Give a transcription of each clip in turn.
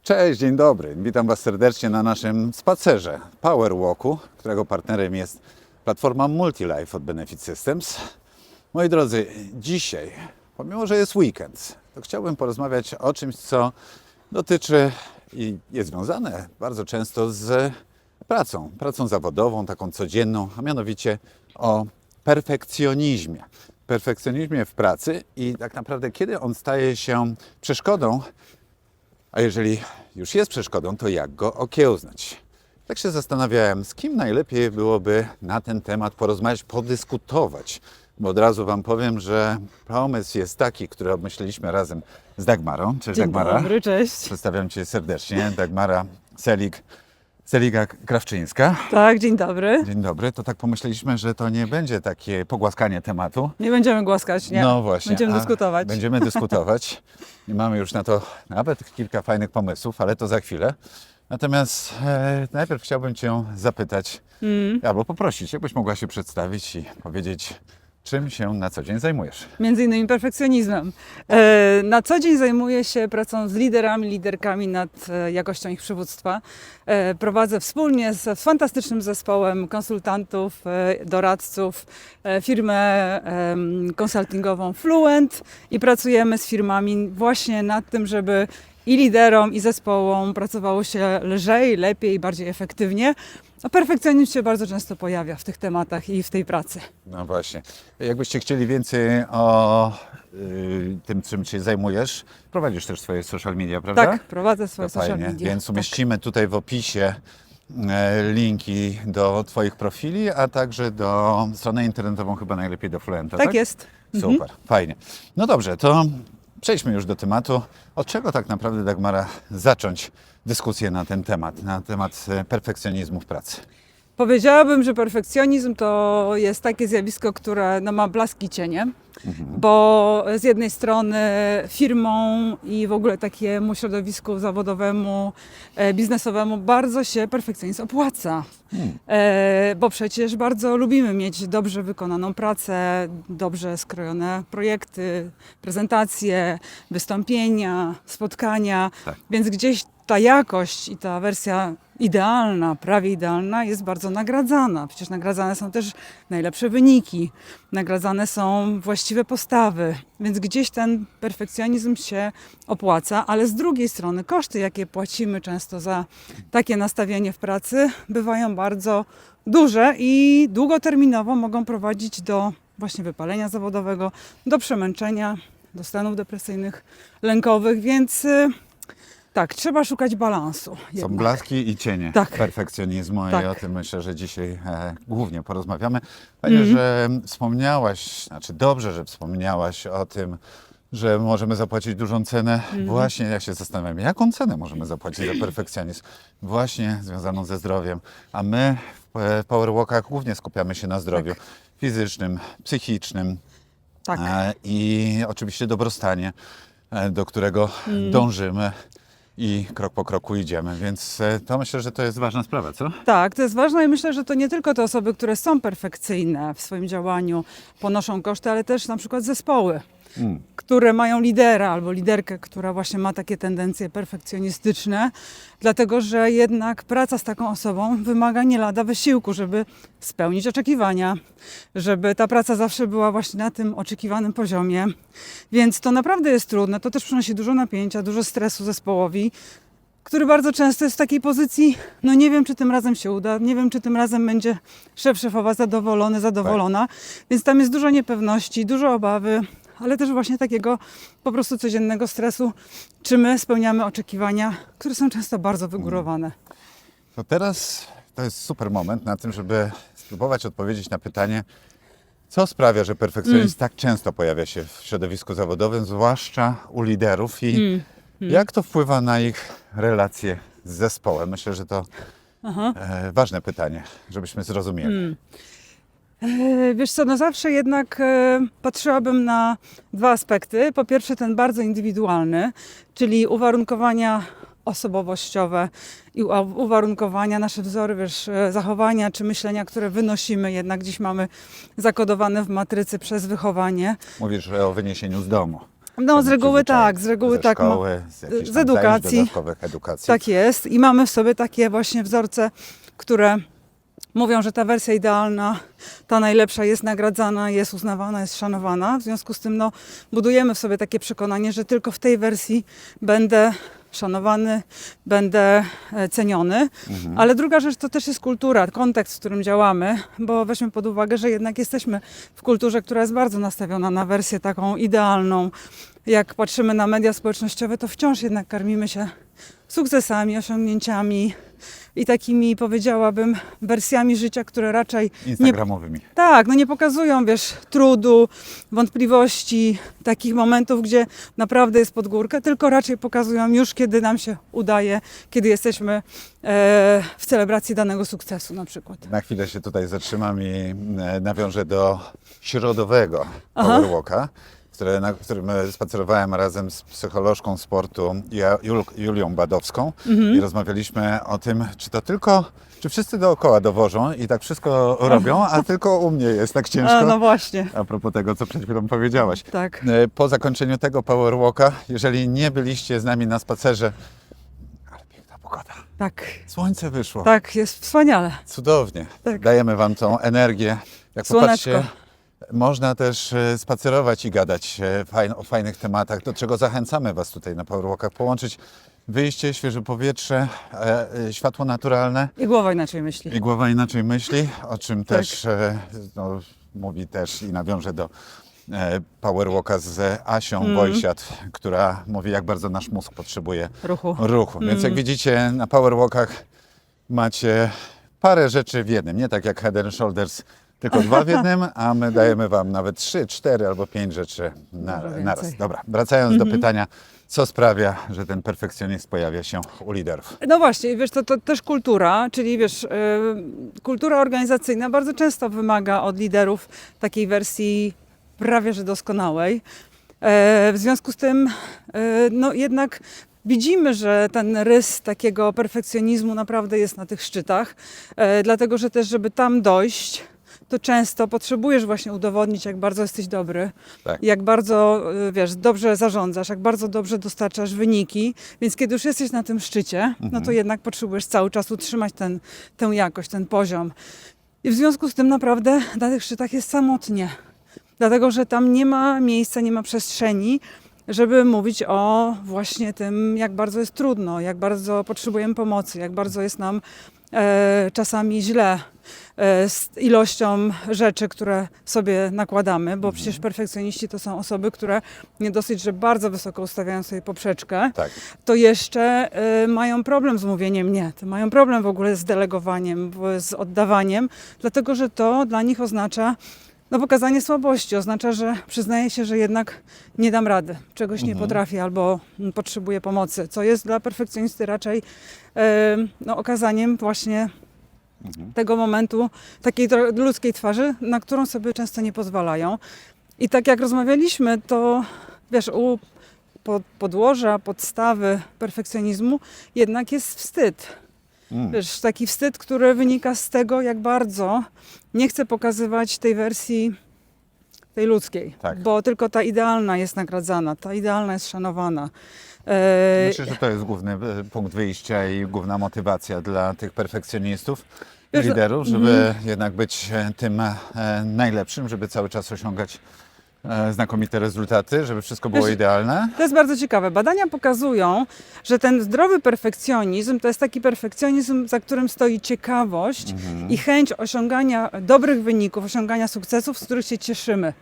Cześć, dzień dobry. Witam Was serdecznie na naszym spacerze Power Walku, którego partnerem jest platforma Multilife od Benefit Systems. Moi drodzy, dzisiaj, pomimo że jest weekend, to chciałbym porozmawiać o czymś, co dotyczy i jest związane bardzo często z pracą zawodową, taką codzienną, a mianowicie o perfekcjonizmie. Perfekcjonizmie w pracy i tak naprawdę kiedy on staje się przeszkodą, a jeżeli już jest przeszkodą, to jak go okiełznać? Tak się zastanawiałem, z kim najlepiej byłoby na ten temat porozmawiać, podyskutować. Bo od razu Wam powiem, że pomysł jest taki, który obmyśliliśmy razem z Dagmarą. Cześć Dzień Dagmara. dobry, cześć. Przedstawiam Cię serdecznie. Dagmara Seliga-Krawczyńska. Tak, dzień dobry. Dzień dobry. To tak pomyśleliśmy, że to nie będzie takie pogłaskanie tematu. Nie będziemy głaskać, nie? No właśnie. Będziemy a dyskutować. Będziemy dyskutować i mamy już na to nawet kilka fajnych pomysłów, ale to za chwilę. Natomiast najpierw chciałbym Cię zapytać, albo poprosić, jakbyś mogła się przedstawić i powiedzieć, czym się na co dzień zajmujesz. Między innymi perfekcjonizmem. Na co dzień zajmuję się pracą z liderami, liderkami nad jakością ich przywództwa. Prowadzę wspólnie z fantastycznym zespołem konsultantów, doradców firmę konsultingową Fluent i pracujemy z firmami właśnie nad tym, żeby i liderom, i zespołom pracowało się lżej, lepiej, bardziej efektywnie. A perfekcjonizm się bardzo często pojawia w tych tematach i w tej pracy. No właśnie. Jakbyście chcieli więcej o tym, czym się zajmujesz, prowadzisz też swoje social media, prawda? Tak, prowadzę swoje To social fajnie, media. więc Tak. umieścimy tutaj w opisie linki do Twoich profili, a także do strony internetową, chyba najlepiej do Fluenta, Tak jest. Super, fajnie. No dobrze, to przejdźmy już do tematu. Od czego tak naprawdę, Dagmara, zacząć dyskusję na ten temat, na temat perfekcjonizmu w pracy? Powiedziałabym, że perfekcjonizm to jest takie zjawisko, które ma blask i cienie, bo z jednej strony firmom i w ogóle takiemu środowisku zawodowemu, biznesowemu bardzo się perfekcjonizm opłaca, bo przecież bardzo lubimy mieć dobrze wykonaną pracę, dobrze skrojone projekty, prezentacje, wystąpienia, spotkania, Tak. więc gdzieś ta jakość i ta wersja idealna, prawie idealna jest bardzo nagradzana. Przecież nagradzane są też najlepsze wyniki, nagradzane są właściwe postawy, więc gdzieś ten perfekcjonizm się opłaca, ale z drugiej strony koszty, jakie płacimy często za takie nastawienie w pracy, bywają bardzo duże i długoterminowo mogą prowadzić do właśnie wypalenia zawodowego, do przemęczenia, do stanów depresyjnych, lękowych, więc tak, trzeba szukać balansu. Są jednak. blaski i cienie Tak. perfekcjonizmu Tak. i o tym myślę, że dzisiaj głównie porozmawiamy. Fajnie, że wspomniałaś, znaczy dobrze, że wspomniałaś o tym, że możemy zapłacić dużą cenę. Właśnie ja się zastanawiam, jaką cenę możemy zapłacić za perfekcjonizm, właśnie związaną ze zdrowiem. A my w Powerwalkach głównie skupiamy się na zdrowiu fizycznym, psychicznym Tak. i oczywiście dobrostanie, do którego dążymy. I krok po kroku idziemy, więc to myślę, że to jest ważna sprawa, co? Tak, to jest ważne i myślę, że to nie tylko te osoby, które są perfekcyjne w swoim działaniu, ponoszą koszty, ale też na przykład zespoły, które mają lidera albo liderkę, która właśnie ma takie tendencje perfekcjonistyczne, dlatego że jednak praca z taką osobą wymaga nie lada wysiłku, żeby spełnić oczekiwania, żeby ta praca zawsze była właśnie na tym oczekiwanym poziomie, więc to naprawdę jest trudne, to też przynosi dużo napięcia, dużo stresu zespołowi, który bardzo często jest w takiej pozycji, no nie wiem, czy tym razem się uda, nie wiem, czy tym razem będzie szef, szefowa zadowolony, zadowolona, więc tam jest dużo niepewności, dużo obawy, ale też właśnie takiego po prostu codziennego stresu, czy my spełniamy oczekiwania, które są często bardzo wygórowane. To teraz to jest super moment na tym, żeby spróbować odpowiedzieć na pytanie, co sprawia, że perfekcjonizm tak często pojawia się w środowisku zawodowym, zwłaszcza u liderów i jak to wpływa na ich relacje z zespołem. Myślę, że to ważne pytanie, żebyśmy zrozumieli. Wiesz co, no zawsze jednak patrzyłabym na dwa aspekty. Po pierwsze ten bardzo indywidualny, czyli uwarunkowania osobowościowe i uwarunkowania, nasze wzory, wiesz, zachowania czy myślenia, które wynosimy, jednak gdzieś mamy zakodowane w matrycy przez wychowanie. Mówisz o wyniesieniu z domu. No, z pewnych reguły przyzwyczajeń. tak, z reguły Ze tak. szkoły, z jakichś z tam zajęć edukacji. dodatkowych edukacji. Tak jest. I mamy w sobie takie właśnie wzorce, które mówią, że ta wersja idealna, ta najlepsza jest nagradzana, jest uznawana, jest szanowana. W związku z tym no, budujemy w sobie takie przekonanie, że tylko w tej wersji będę szanowany, będę ceniony. Ale druga rzecz to też jest kultura, kontekst, w którym działamy, bo weźmy pod uwagę, że jednak jesteśmy w kulturze, która jest bardzo nastawiona na wersję taką idealną. Jak patrzymy na media społecznościowe, to wciąż jednak karmimy się sukcesami, osiągnięciami i takimi, powiedziałabym, wersjami życia, które raczej Instagramowymi. tak, no nie pokazują, wiesz, trudu, wątpliwości, takich momentów, gdzie naprawdę jest pod górkę, tylko raczej pokazują już, kiedy nam się udaje, kiedy jesteśmy w celebracji danego sukcesu na przykład. Na chwilę się tutaj zatrzymam i nawiążę do środowego Aha. powerwalka, na którym spacerowałem razem z psycholożką sportu Julią Badowską i rozmawialiśmy o tym, czy wszyscy dookoła dowożą i tak wszystko robią, a tylko u mnie jest tak ciężko. A, no właśnie, A propos tego, co przed chwilą powiedziałaś. tak. Po zakończeniu tego powerwalka, jeżeli nie byliście z nami na spacerze, ale piękna pogoda. Tak, Słońce wyszło. tak, jest wspaniale. Cudownie. Tak. Dajemy Wam tą energię. Jak Słoneczko. popatrzcie, można też spacerować i gadać o fajnych tematach, do czego zachęcamy Was tutaj na Powerwalkach. Połączyć wyjście, świeże powietrze, światło naturalne I głowa inaczej myśli. i głowa inaczej myśli, o czym Tak. też no, mówi też i nawiąże do Powerwalka z Asią Wojsiat, która mówi, jak bardzo nasz mózg potrzebuje Ruchu. Więc jak widzicie, na Powerwalkach macie parę rzeczy w jednym. Nie tak jak Head and Shoulders, tylko 2 w jednym, a my dajemy Wam nawet 3, 4 albo 5 rzeczy Może naraz. więcej. Dobra, wracając do pytania, co sprawia, że ten perfekcjonizm pojawia się u liderów? No właśnie, wiesz, to też kultura, czyli wiesz, kultura organizacyjna bardzo często wymaga od liderów takiej wersji prawie że doskonałej. W związku z tym, no jednak widzimy, że ten rys takiego perfekcjonizmu naprawdę jest na tych szczytach, dlatego że też, żeby tam dojść, to często potrzebujesz właśnie udowodnić, jak bardzo jesteś dobry, Tak. jak bardzo, wiesz, dobrze zarządzasz, jak bardzo dobrze dostarczasz wyniki, więc kiedy już jesteś na tym szczycie, no to jednak potrzebujesz cały czas utrzymać tę jakość, ten poziom. I w związku z tym naprawdę na tych szczytach jest samotnie, dlatego że tam nie ma miejsca, nie ma przestrzeni, żeby mówić o właśnie tym, jak bardzo jest trudno, jak bardzo potrzebujemy pomocy, jak bardzo jest nam czasami źle z ilością rzeczy, które sobie nakładamy, bo przecież perfekcjoniści to są osoby, które nie dosyć, że bardzo wysoko ustawiają sobie poprzeczkę, Tak. to jeszcze mają problem z mówieniem nie, to mają problem w ogóle z delegowaniem, z oddawaniem, dlatego że to dla nich oznacza no, pokazanie słabości, oznacza, że przyznaje się, że jednak nie dam rady, czegoś nie potrafię albo potrzebuję pomocy, co jest dla perfekcjonisty raczej no, okazaniem właśnie tego momentu, takiej ludzkiej twarzy, na którą sobie często nie pozwalają. I tak jak rozmawialiśmy, to wiesz, u podłoża, podstawy perfekcjonizmu jednak jest wstyd. Wiesz, taki wstyd, który wynika z tego, jak bardzo nie chcę pokazywać tej wersji tej ludzkiej, Tak. bo tylko ta idealna jest nagradzana, ta idealna jest szanowana. Myślę, że to jest główny punkt wyjścia i główna motywacja dla tych perfekcjonistów, Wiesz, liderów, żeby jednak być tym najlepszym, żeby cały czas osiągać znakomite rezultaty, żeby wszystko było Wiesz, idealne. To jest bardzo ciekawe. Badania pokazują, że ten zdrowy perfekcjonizm to jest taki perfekcjonizm, za którym stoi ciekawość i chęć osiągania dobrych wyników, osiągania sukcesów, z których się cieszymy,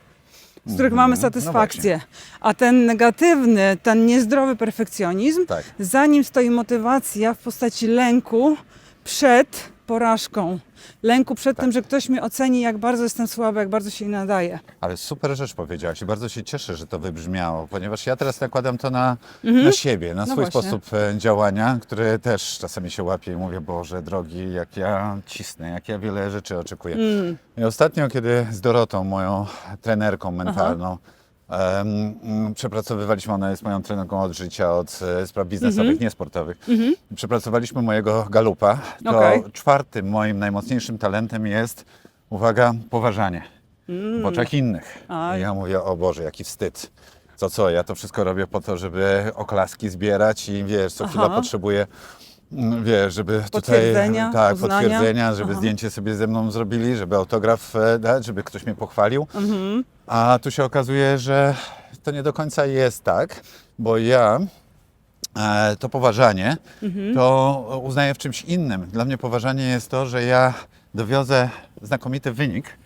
z których mamy satysfakcję. A ten negatywny, ten niezdrowy perfekcjonizm, Tak. za nim stoi motywacja w postaci lęku przed porażką. Lęku przed tym, że ktoś mnie oceni, jak bardzo jestem słaby, jak bardzo się nie nadaje. Ale super rzecz powiedziałaś i bardzo się cieszę, że to wybrzmiało, ponieważ ja teraz nakładam to na siebie, na swój właśnie. sposób działania, który też czasami się łapie i mówię, Boże drogi, jak ja cisnę, jak ja wiele rzeczy oczekuję. I ostatnio, kiedy z Dorotą, moją trenerką mentalną, przepracowywaliśmy, ona jest moją trenerką od życia, od spraw biznesowych, niesportowych. Przepracowaliśmy mojego galupa. To Okej. 4. moim najmocniejszym talentem jest, uwaga, poważanie w oczach innych. A. I ja mówię, o Boże, jaki wstyd. Co, ja to wszystko robię po to, żeby oklaski zbierać i wiesz, co chwila potrzebuję, wiesz, żeby Potwierdzenia, tutaj, tak, uznania. potwierdzenia, żeby zdjęcie sobie ze mną zrobili, żeby autograf dać, żeby ktoś mnie pochwalił. A tu się okazuje, że to nie do końca jest tak, bo ja to poważanie to uznaję w czymś innym. Dla mnie poważanie jest to, że ja dowiozę znakomity wynik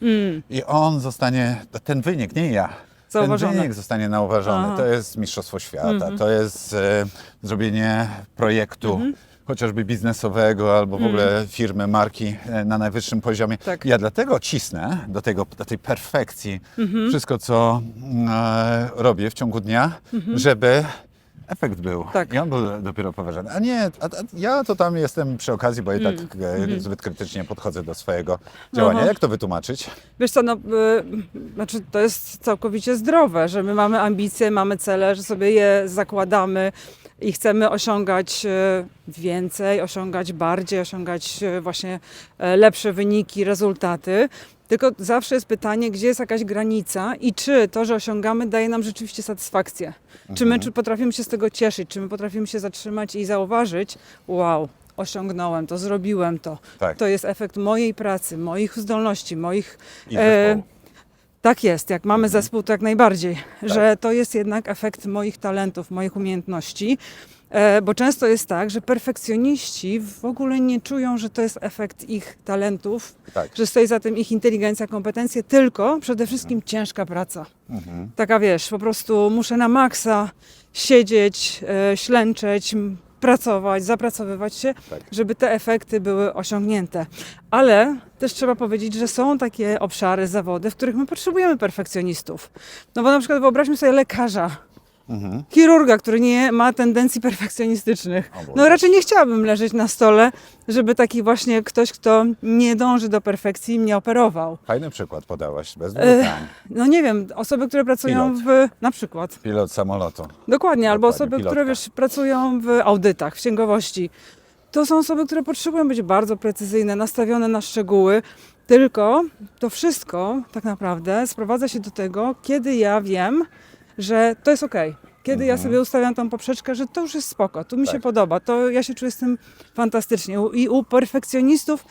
i on zostanie, ten wynik, nie ja, Zauważony. ten wynik zostanie nauważony. Aha. To jest mistrzostwo świata, to jest zrobienie projektu chociażby biznesowego albo w ogóle firmy, marki na najwyższym poziomie. Tak. Ja dlatego cisnę do tej perfekcji wszystko, co robię w ciągu dnia, żeby efekt był. Tak. I on był dopiero poważany. A nie, ja to tam jestem przy okazji, bo i tak zbyt krytycznie podchodzę do swojego działania. Aha. Jak to wytłumaczyć? Wiesz co, znaczy to jest całkowicie zdrowe, że my mamy ambicje, mamy cele, że sobie je zakładamy i chcemy osiągać więcej, osiągać bardziej, osiągać właśnie lepsze wyniki, rezultaty. Tylko zawsze jest pytanie, gdzie jest jakaś granica i czy to, że osiągamy, daje nam rzeczywiście satysfakcję. Czy potrafimy się z tego cieszyć, czy my potrafimy się zatrzymać i zauważyć, wow, osiągnąłem to, zrobiłem to. Tak. To jest efekt mojej pracy, moich zdolności, moich... I zespołu. Tak jest, jak mamy zespół, to jak najbardziej, że to jest jednak efekt moich talentów, moich umiejętności, bo często jest tak, że perfekcjoniści w ogóle nie czują, że to jest efekt ich talentów, Tak. że stoi za tym ich inteligencja, kompetencje, tylko przede wszystkim ciężka praca. Taka wiesz, po prostu muszę na maksa siedzieć, ślęczeć, pracować, zapracowywać się, Tak. żeby te efekty były osiągnięte. Ale też trzeba powiedzieć, że są takie obszary, zawody, w których my potrzebujemy perfekcjonistów. No bo na przykład wyobraźmy sobie lekarza, chirurga, który nie ma tendencji perfekcjonistycznych. O Boże. No raczej nie chciałabym leżeć na stole, żeby taki właśnie ktoś, kto nie dąży do perfekcji, mnie operował. Fajny przykład podałaś, bez dwóch zdań. No nie wiem, osoby, które pracują na przykład, Pilot samolotu. dokładnie, albo Dokładnie, osoby, które pilotka. wiesz, pracują w audytach, w księgowości. To są osoby, które potrzebują być bardzo precyzyjne, nastawione na szczegóły. Tylko to wszystko tak naprawdę sprowadza się do tego, kiedy ja wiem, że to jest okej. Kiedy ja sobie ustawiam tą poprzeczkę, że to już jest spoko, tu mi się podoba, to ja się czuję z tym fantastycznie. I u perfekcjonistów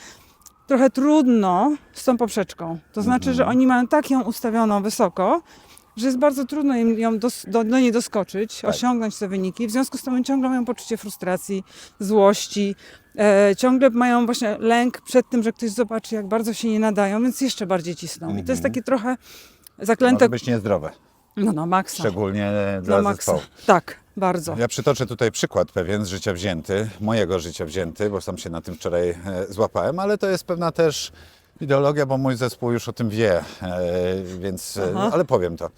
trochę trudno z tą poprzeczką. To znaczy, że oni mają tak ją ustawioną wysoko, że jest bardzo trudno im ją do niej doskoczyć, osiągnąć te wyniki. W związku z tym oni ciągle mają poczucie frustracji, złości, ciągle mają właśnie lęk przed tym, że ktoś zobaczy, jak bardzo się nie nadają, więc jeszcze bardziej cisną. I to jest takie trochę zaklęte... Może być niezdrowe, No, maksa. szczególnie Na dla maksa. zespołu. Tak, bardzo. Ja przytoczę tutaj przykład pewien z życia wzięty, mojego życia wzięty, bo sam się na tym wczoraj złapałem, ale to jest pewna też ideologia, bo mój zespół już o tym wie, więc, ale powiem to.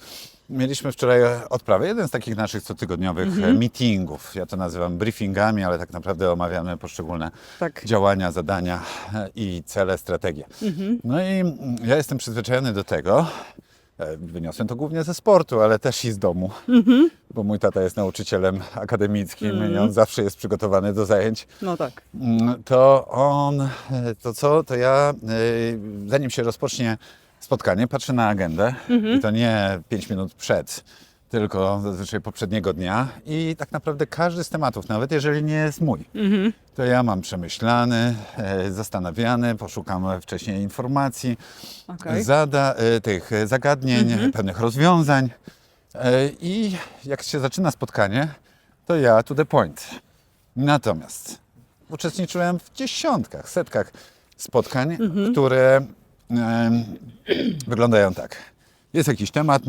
Mieliśmy wczoraj odprawę, jeden z takich naszych cotygodniowych meetingów. Ja to nazywam briefingami, ale tak naprawdę omawiamy poszczególne Tak. działania, zadania i cele, strategie. No i ja jestem przyzwyczajony do tego, wyniosłem to głównie ze sportu, ale też i z domu, bo mój tata jest nauczycielem akademickim i on zawsze jest przygotowany do zajęć. No tak. To ja, zanim się rozpocznie spotkanie, patrzę na agendę i to nie 5 minut przed, tylko zazwyczaj poprzedniego dnia i tak naprawdę każdy z tematów, nawet jeżeli nie jest mój, to ja mam przemyślany, zastanawiany, poszukam wcześniej informacji, Okej. tych zagadnień, pewnych rozwiązań i jak się zaczyna spotkanie, to ja to the point. Natomiast uczestniczyłem w dziesiątkach, setkach spotkań, które wyglądają tak. Jest jakiś temat,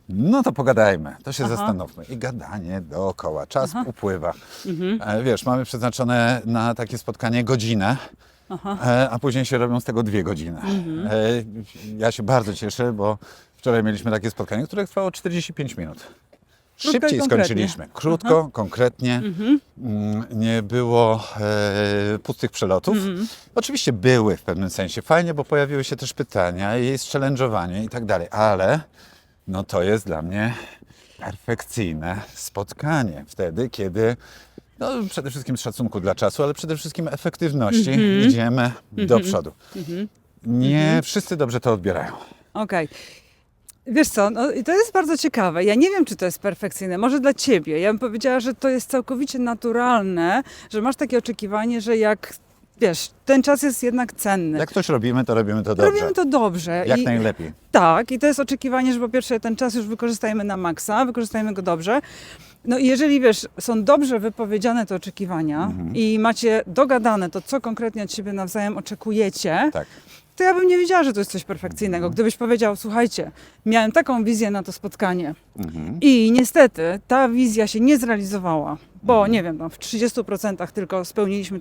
no to pogadajmy, to się zastanówmy. I gadanie dookoła, czas upływa. Wiesz, mamy przeznaczone na takie spotkanie godzinę, a później się robią z tego 2 godziny. Ja się bardzo cieszę, bo wczoraj mieliśmy takie spotkanie, które trwało 45 minut. Krótko i Szybciej konkretnie. skończyliśmy. Krótko, konkretnie. Nie było pustych przelotów. Oczywiście były w pewnym sensie fajnie, bo pojawiły się też pytania i challenge'owanie i tak dalej, ale no to jest dla mnie perfekcyjne spotkanie. Wtedy, kiedy no, przede wszystkim z szacunku dla czasu, ale przede wszystkim efektywności idziemy do przodu. Nie wszyscy dobrze to odbierają. Okej. Wiesz co, no i to jest bardzo ciekawe. Ja nie wiem, czy to jest perfekcyjne. Może dla ciebie. Ja bym powiedziała, że to jest całkowicie naturalne, że masz takie oczekiwanie, że jak, wiesz, ten czas jest jednak cenny. Jak coś robimy, to robimy to dobrze. Robimy to dobrze. Jak najlepiej. Tak, i to jest oczekiwanie, że po pierwsze ten czas już wykorzystajmy na maksa, wykorzystajmy go dobrze. No i jeżeli, wiesz, są dobrze wypowiedziane te oczekiwania i macie dogadane to, co konkretnie od siebie nawzajem oczekujecie, Tak. to ja bym nie wiedziała, że to jest coś perfekcyjnego. Gdybyś powiedział, słuchajcie, miałem taką wizję na to spotkanie i niestety ta wizja się nie zrealizowała, bo nie wiem, no, w 30% tylko spełniliśmy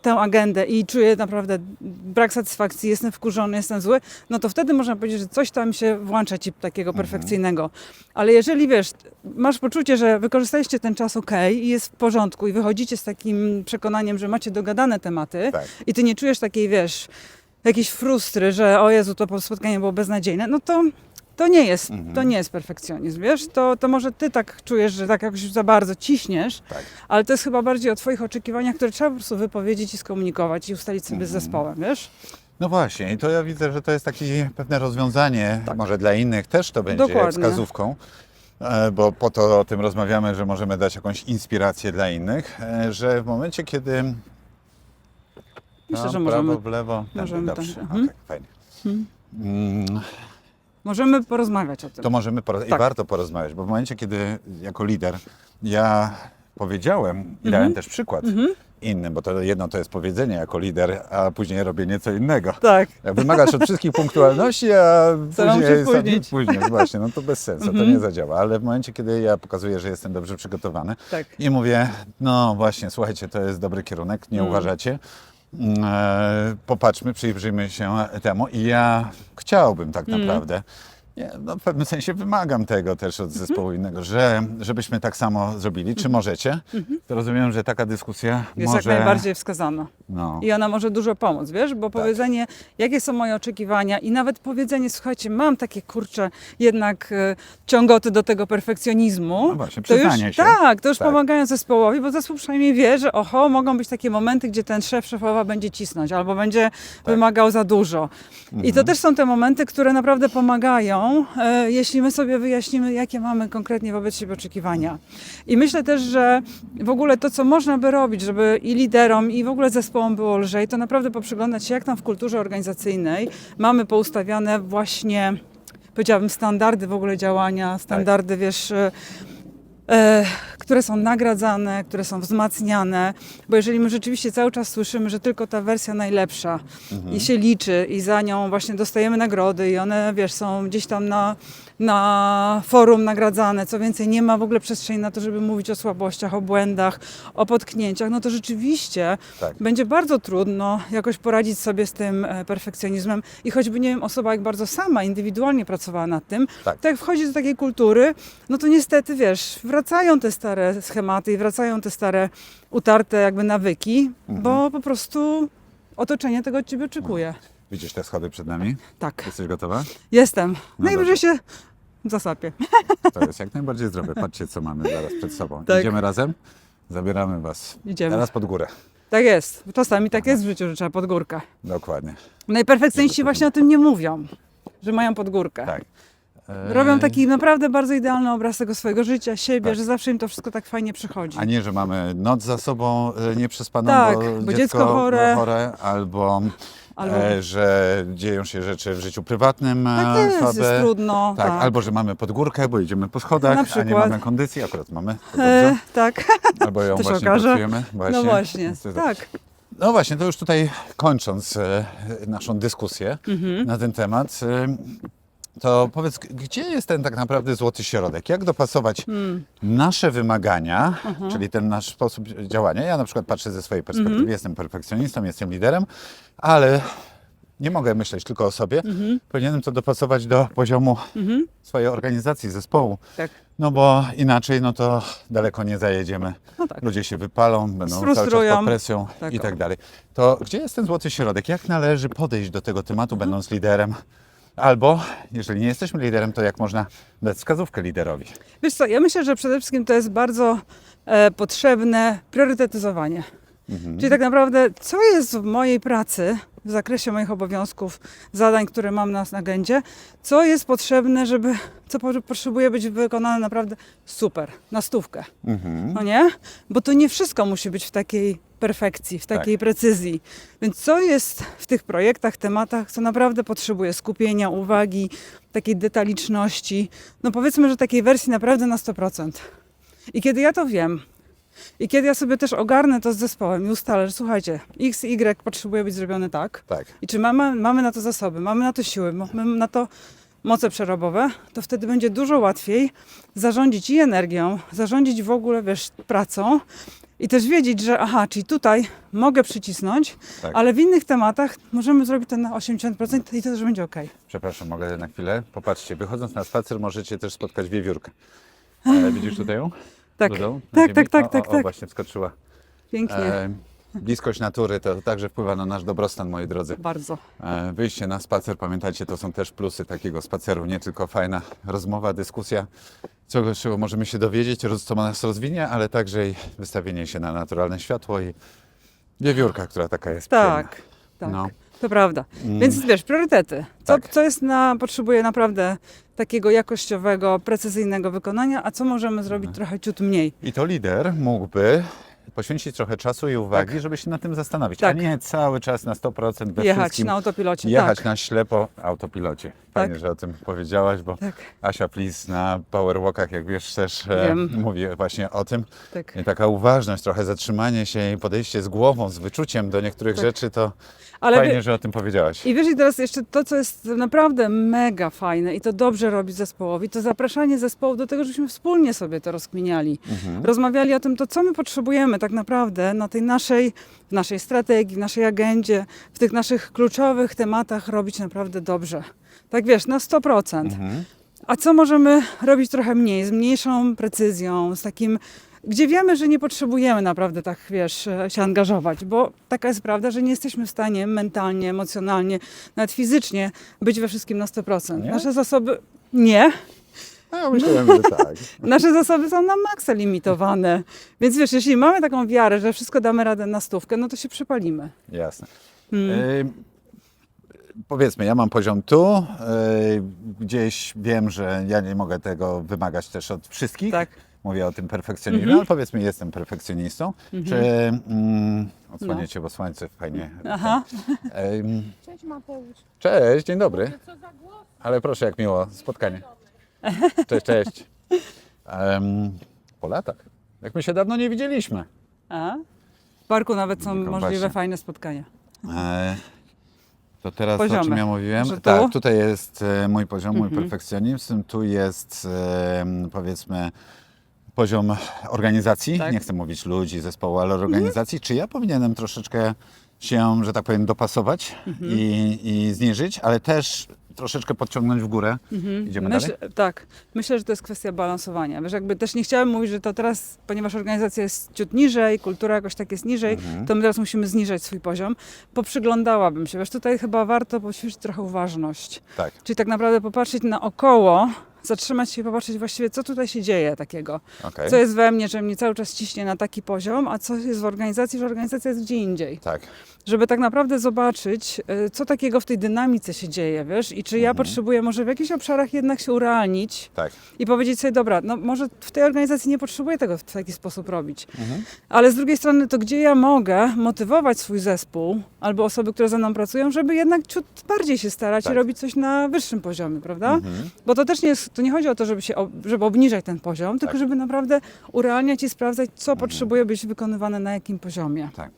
tę agendę i czuję naprawdę brak satysfakcji, jestem wkurzony, jestem zły, no to wtedy można powiedzieć, że coś tam się włącza ci takiego perfekcyjnego. Ale jeżeli, wiesz, masz poczucie, że wykorzystaliście ten czas i jest w porządku i wychodzicie z takim przekonaniem, że macie dogadane tematy Tak. i ty nie czujesz takiej, wiesz, jakiejś frustry, że o Jezu, to spotkanie było beznadziejne, no to nie jest perfekcjonizm, wiesz? To może ty tak czujesz, że tak jakoś za bardzo ciśniesz, Tak. ale to jest chyba bardziej o twoich oczekiwaniach, które trzeba po prostu wypowiedzieć i skomunikować i ustalić sobie z zespołem, wiesz? No właśnie, i to ja widzę, że to jest takie pewne rozwiązanie, może dla innych też to będzie Dokładnie. wskazówką, bo po to o tym rozmawiamy, że możemy dać jakąś inspirację dla innych, że w momencie, kiedy Myślę, tam że możemy, prawo, w lewo, możemy dobrze, tak. okej, fajnie. Możemy porozmawiać o tym. To możemy i Tak. warto porozmawiać, bo w momencie, kiedy jako lider ja powiedziałem i dałem też przykład innym, bo to jedno to jest powiedzenie jako lider, a później robię nieco innego. Tak. Jak wymagasz od wszystkich punktualności, a Staram się spóźnić. później, właśnie, no to bez sensu, to nie zadziała. Ale w momencie, kiedy ja pokazuję, że jestem dobrze przygotowany Tak. i mówię, no właśnie, słuchajcie, to jest dobry kierunek, nie uważacie? Popatrzmy, przyjrzyjmy się temu i ja chciałbym tak naprawdę, no w pewnym sensie wymagam tego też od zespołu innego, żebyśmy tak samo zrobili. Czy możecie? To rozumiem, że taka dyskusja Jest może... jak najbardziej wskazana. No, I ona może dużo pomóc, wiesz, bo powiedzenie, jakie są moje oczekiwania i nawet powiedzenie, słuchajcie, mam takie kurcze jednak ciągoty do tego perfekcjonizmu. No właśnie, to już, przyznanie się. tak, to już Tak. pomagają zespołowi, bo zespół przynajmniej wie, że mogą być takie momenty, gdzie ten szef, szefowa będzie cisnąć albo będzie wymagał za dużo. I to też są te momenty, które naprawdę pomagają, jeśli my sobie wyjaśnimy, jakie mamy konkretnie wobec siebie oczekiwania. I myślę też, że w ogóle to, co można by robić, żeby i liderom, i w ogóle zespołom było lżej, to naprawdę poprzyglądać się, jak tam w kulturze organizacyjnej mamy poustawiane właśnie, powiedziałabym, standardy w ogóle działania, standardy, wiesz, które są nagradzane, które są wzmacniane, bo jeżeli my rzeczywiście cały czas słyszymy, że tylko ta wersja najlepsza i się liczy i za nią właśnie dostajemy nagrody i one, wiesz, są gdzieś tam na forum nagradzane, co więcej, nie ma w ogóle przestrzeni na to, żeby mówić o słabościach, o błędach, o potknięciach, no to rzeczywiście będzie bardzo trudno jakoś poradzić sobie z tym perfekcjonizmem i choćby, nie wiem, osoba jak bardzo sama, indywidualnie pracowała nad tym, Tak. to jak wchodzi do takiej kultury, no to niestety, wiesz, wracają te stare schematy i wracają te stare utarte jakby nawyki, bo po prostu otoczenie tego od ciebie oczekuje. Widzisz te schody przed nami? Tak, Jesteś gotowa? jestem. Najwyżej dobrze. się zasapię. To jest jak najbardziej zdrowe. Patrzcie, co mamy zaraz przed sobą. Tak. Idziemy razem? Zabieramy Was. Idziemy. Teraz pod górę. Tak jest. Czasami tak jest w życiu, że trzeba pod górkę. Dokładnie. Najperfekcyjniejsi właśnie o tym nie mówią, że mają pod górkę. Tak. Robią taki naprawdę bardzo idealny obraz tego swojego życia, siebie, Tak. że zawsze im to wszystko tak fajnie przychodzi. A nie, że mamy noc za sobą nieprzespaną, Tak, bo bo dziecko dziecko chore. albo Albo- że dzieją się rzeczy w życiu prywatnym Tak jest, słabe. jest trudno. Tak, Tak, albo że mamy pod górkę, bo idziemy po schodach, Na a nie przykład. mamy kondycji. Akurat mamy, to dobrze. Tak, Albo ją to się właśnie okaże. pracujemy. no właśnie, tak. No właśnie, to już tutaj kończąc naszą dyskusję na ten temat, to powiedz, gdzie jest ten tak naprawdę złoty środek? Jak dopasować nasze wymagania, czyli ten nasz sposób działania? Ja na przykład patrzę ze swojej perspektywy, jestem perfekcjonistą, jestem liderem, ale nie mogę myśleć tylko o sobie. Powinienem to dopasować do poziomu swojej organizacji, zespołu. Tak. No bo inaczej, no to daleko nie zajedziemy. No tak. Ludzie się wypalą, będą cały czas Sfrustrują. pod presją Tak, i o. tak dalej. To gdzie jest ten złoty środek? Jak należy podejść do tego tematu, będąc liderem? Albo, jeżeli nie jesteśmy liderem, to jak można dać wskazówkę liderowi? Wiesz co, ja myślę, że przede wszystkim to jest bardzo potrzebne priorytetyzowanie. Czyli tak naprawdę, co jest w mojej pracy w zakresie moich obowiązków, zadań, które mam na agendzie, co jest potrzebne, potrzebuje być wykonane naprawdę super, na 100. No nie? Bo to nie wszystko musi być w takiej perfekcji, w takiej precyzji. Więc co jest w tych projektach, tematach, co naprawdę potrzebuje skupienia, uwagi, takiej detaliczności, no powiedzmy, że takiej wersji naprawdę na 100%. I kiedy ja to wiem, i kiedy ja sobie też ogarnę to z zespołem i ustalę, że słuchajcie, X i Y potrzebuje być zrobione tak, Tak. i czy mamy na to zasoby, mamy na to siły, mamy na to moce przerobowe, to wtedy będzie dużo łatwiej zarządzić i energią, zarządzić w ogóle, wiesz, pracą i też wiedzieć, że czyli tutaj mogę przycisnąć, Tak. ale w innych tematach możemy zrobić to na 80% i to też będzie ok. Przepraszam, mogę na chwilę? Popatrzcie, wychodząc na spacer możecie też spotkać wiewiórkę. Widzisz tutaj ją? Tak, Rudą? Na tak, ziemi? tak. O, właśnie wskoczyła. Pięknie, Bliskość natury to także wpływa na nasz dobrostan, moi drodzy. bardzo. Wyjście na spacer, pamiętajcie, to są też plusy takiego spaceru, nie tylko fajna rozmowa, dyskusja, czego możemy się dowiedzieć, co nas rozwinie, ale także i wystawienie się na naturalne światło i wiewiórka, która taka jest Tak, przyjemna. No. to prawda. Więc wiesz, priorytety. Tak. Co jest potrzebuje naprawdę takiego jakościowego, precyzyjnego wykonania, a co możemy zrobić trochę ciut mniej. I to lider mógłby poświęcić trochę czasu i uwagi, żeby się nad tym zastanowić, Tak. a nie cały czas na 100% we Jechać wszystkim na autopilocie. jechać tak. na ślepo autopilocie. Fajnie, Tak. że o tym powiedziałaś, bo Tak. Asia Plis na powerwalkach, jak wiesz, też Wiem. mówi właśnie o tym. Tak. I taka uważność, trochę zatrzymanie się i podejście z głową, z wyczuciem do niektórych rzeczy, to Ale fajnie, że o tym powiedziałaś. I wiesz, i teraz jeszcze to, co jest naprawdę mega fajne i to dobrze robi zespołowi, to zapraszanie zespołu do tego, żebyśmy wspólnie sobie to rozkminiali. Rozmawiali o tym, to co my potrzebujemy tak naprawdę na tej w naszej strategii, w naszej agendzie, w tych naszych kluczowych tematach robić naprawdę dobrze. Tak wiesz, na 100%. A co możemy robić trochę mniej, z mniejszą precyzją, z takim, gdzie wiemy, że nie potrzebujemy naprawdę tak, wiesz, się angażować, bo taka jest prawda, że nie jesteśmy w stanie mentalnie, emocjonalnie, nawet fizycznie być we wszystkim na 100%. Nie? Nasze zasoby nie. A ja myślałem, że tak. Nasze zasoby są na maksa limitowane. Więc wiesz, jeśli mamy taką wiarę, że wszystko damy radę na 100, no to się przypalimy. Jasne. Powiedzmy, ja mam poziom tu, gdzieś wiem, że ja nie mogę tego wymagać też od wszystkich. Tak. Mówię o tym perfekcjonizmie, ale powiedzmy, jestem perfekcjonistą. Czy odsłonię cię, bo słońce fajnie. Aha. Cześć Mateusz. Cześć, dzień dobry. Co za głos? Ale proszę, jak miło spotkanie. Cześć, cześć. Po latach. Jak my się dawno nie widzieliśmy. A? W parku nawet są Tylko możliwe właśnie. fajne spotkania. To teraz to, o czym Poziomy. ja mówiłem. Że tu? Tak, tutaj jest mój poziom, mój perfekcjonizm. Tu jest powiedzmy poziom organizacji. Tak. Nie chcę mówić ludzi, zespołu, ale organizacji. Czy ja powinienem troszeczkę się, że tak powiem, dopasować i zniżyć, ale też troszeczkę podciągnąć w górę. Idziemy dalej? Tak, myślę, że to jest kwestia balansowania. Wiesz, jakby też nie chciałem mówić, że to teraz, ponieważ organizacja jest ciut niżej, kultura jakoś tak jest niżej, to my teraz musimy zniżać swój poziom. Poprzyglądałabym się. Wiesz, tutaj chyba warto poświęcić trochę uważność. Tak. Czyli tak naprawdę popatrzeć naokoło, zatrzymać się i popatrzeć właściwie, co tutaj się dzieje takiego. Okej. Co jest we mnie, że mnie cały czas ciśnie na taki poziom, a co jest w organizacji, że organizacja jest gdzie indziej. Tak. Żeby tak naprawdę zobaczyć, co takiego w tej dynamice się dzieje, wiesz, i czy ja potrzebuję może w jakichś obszarach jednak się urealnić Tak. i powiedzieć sobie, dobra, no może w tej organizacji nie potrzebuję tego w taki sposób robić. Ale z drugiej strony to gdzie ja mogę motywować swój zespół albo osoby, które ze mną pracują, żeby jednak ciut bardziej się starać Tak. i robić coś na wyższym poziomie, prawda? Bo to też nie chodzi o to, żeby obniżać ten poziom, tylko Tak. żeby naprawdę urealniać i sprawdzać, co potrzebuje być wykonywane na jakim poziomie. Tak.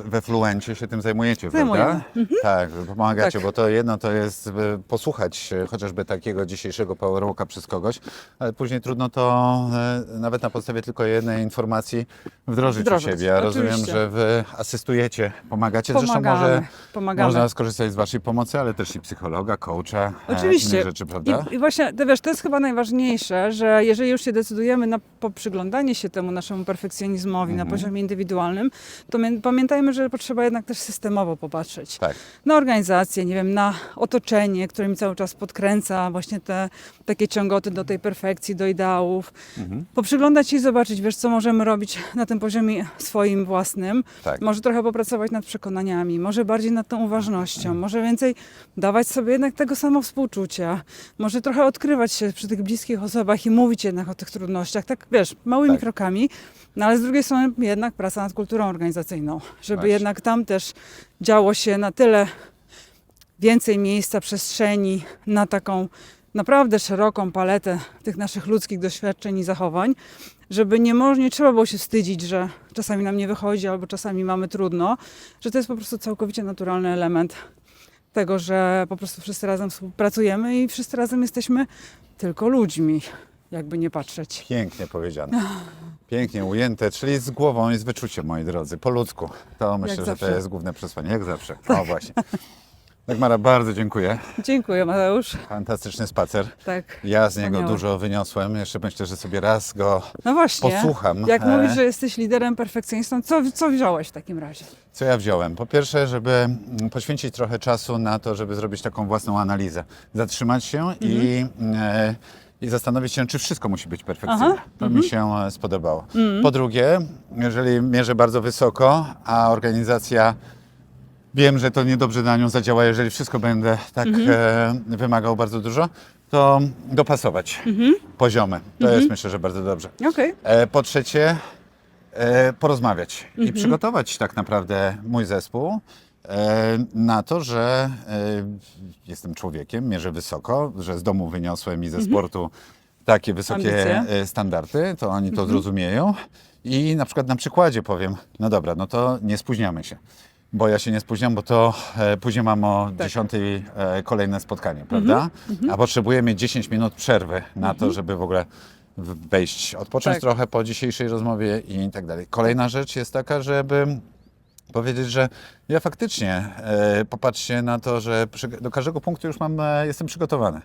We Fluencie się tym zajmujecie, Zajmujemy. prawda? Tak, że pomagacie, Tak. bo to jedno to jest posłuchać chociażby takiego dzisiejszego powerwalka przez kogoś, ale później trudno to nawet na podstawie tylko jednej informacji wdrożyć u Wdrożyć, siebie. Ja rozumiem, oczywiście. że wy asystujecie, pomagacie. Zresztą Pomagamy. można skorzystać z waszej pomocy, ale też i psychologa, coacha, Oczywiście. innych rzeczy, prawda? I właśnie, to wiesz, to jest chyba najważniejsze, że jeżeli już się decydujemy na poprzyglądanie się temu naszemu perfekcjonizmowi na poziomie indywidualnym, to pamiętajmy, pamiętajmy, że trzeba jednak też systemowo popatrzeć Tak. na organizację, nie wiem, na otoczenie, które mi cały czas podkręca właśnie te takie ciągoty do tej perfekcji, do ideałów. Poprzyglądać się i zobaczyć, wiesz, co możemy robić na tym poziomie swoim własnym. Tak. Może trochę popracować nad przekonaniami, może bardziej nad tą uważnością, może więcej dawać sobie jednak tego samowspółczucia, może trochę odkrywać się przy tych bliskich osobach i mówić jednak o tych trudnościach, tak wiesz, małymi Tak. krokami, no ale z drugiej strony jednak praca nad kulturą organizacyjną, żeby Właśnie. jednak tam też działo się na tyle więcej miejsca, przestrzeni na taką naprawdę szeroką paletę tych naszych ludzkich doświadczeń i zachowań, żeby nie trzeba było się wstydzić, że czasami nam nie wychodzi albo czasami mamy trudno, że to jest po prostu całkowicie naturalny element tego, że po prostu wszyscy razem współpracujemy i wszyscy razem jesteśmy tylko ludźmi, jakby nie patrzeć. Pięknie powiedziane. Pięknie ujęte, czyli z głową i z wyczuciem, moi drodzy, po ludzku. To myślę, że to zawsze. jest główne przesłanie, jak zawsze. O właśnie. Dagmara, bardzo dziękuję. Dziękuję, Mateusz. Fantastyczny spacer. Tak. Ja z niego Wspaniałe. dużo wyniosłem. Jeszcze myślę, że sobie raz go No właśnie. posłucham. Jak mówisz, że jesteś liderem, perfekcjonistą, co wziąłeś w takim razie? Co ja wziąłem? Po pierwsze, żeby poświęcić trochę czasu na to, żeby zrobić taką własną analizę. Zatrzymać się i zastanowić się, czy wszystko musi być perfekcyjne. To mi się spodobało. Po drugie, jeżeli mierzę bardzo wysoko, a organizacja, wiem, że to niedobrze na nią zadziała, jeżeli wszystko będę tak wymagał bardzo dużo, to dopasować poziomy. To jest, myślę, że bardzo dobrze. Okej. Po trzecie, porozmawiać i przygotować tak naprawdę mój zespół na to, że jestem człowiekiem, mierzę wysoko, że z domu wyniosłem i ze sportu takie wysokie Ambicje. standardy, to oni to zrozumieją i na przykład na przykładzie powiem, no dobra, no to nie spóźniamy się. Bo ja się nie spóźniam, bo to później mam o 10 kolejne spotkanie, prawda? A potrzebuję mieć 10 minut przerwy na to, żeby w ogóle wejść, odpocząć Tak. trochę po dzisiejszej rozmowie i tak dalej. Kolejna rzecz jest taka, żeby powiedzieć, że ja faktycznie popatrzcie na to, że do każdego punktu już jestem przygotowany.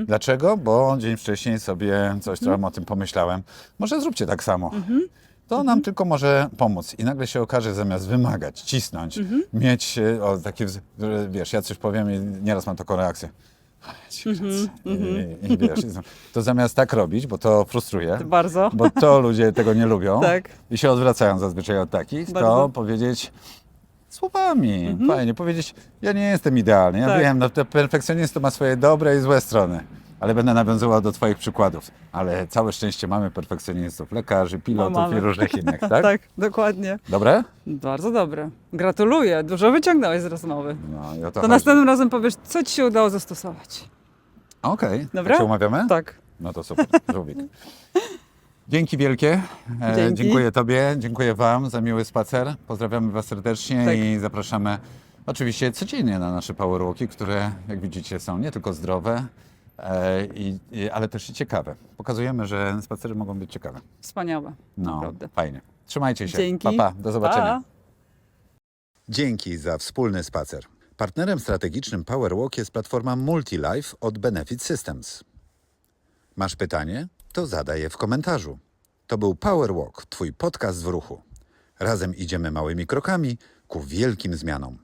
Dlaczego? Bo dzień wcześniej sobie coś trochę o tym pomyślałem. Może zróbcie tak samo. To nam tylko może pomóc. I nagle się okaże, zamiast wymagać, cisnąć, mieć takie, wiesz, ja coś powiem i nieraz mam taką reakcję. I wiesz, to zamiast tak robić, bo to frustruje, Bardzo. bo to ludzie tego nie lubią Tak. i się odwracają zazwyczaj od takich, to Bardzo. powiedzieć słowami, fajnie powiedzieć, ja nie jestem idealny, ja Tak. wiem, no to perfekcjonista ma swoje dobre i złe strony, ale będę nawiązywał do Twoich przykładów. Ale całe szczęście mamy perfekcjonistów, lekarzy, pilotów mamy. i różnych innych, tak? Tak, dokładnie. Dobre? Bardzo dobre. Gratuluję. Dużo wyciągnąłeś z rozmowy. No i o to To chodzi. następnym razem powiesz, co ci się udało zastosować. Okej, Dobra? tak się umawiamy? Tak. No to super, żółwik. Dzięki wielkie. Dzięki. Dziękuję Tobie, dziękuję Wam za miły spacer. Pozdrawiamy Was serdecznie Tak. i zapraszamy oczywiście codziennie na nasze powerwalki, które jak widzicie są nie tylko zdrowe, ale też i ciekawe. Pokazujemy, że spacery mogą być ciekawe. Wspaniałe. No, Naprawdę. fajnie. Trzymajcie się. Dzięki. Pa, pa. Do zobaczenia. Pa. Dzięki za wspólny spacer. Partnerem strategicznym PowerWalk jest platforma MultiLife od Benefit Systems. Masz pytanie? To zadaj je w komentarzu. To był PowerWalk, Twój podcast w ruchu. Razem idziemy małymi krokami ku wielkim zmianom.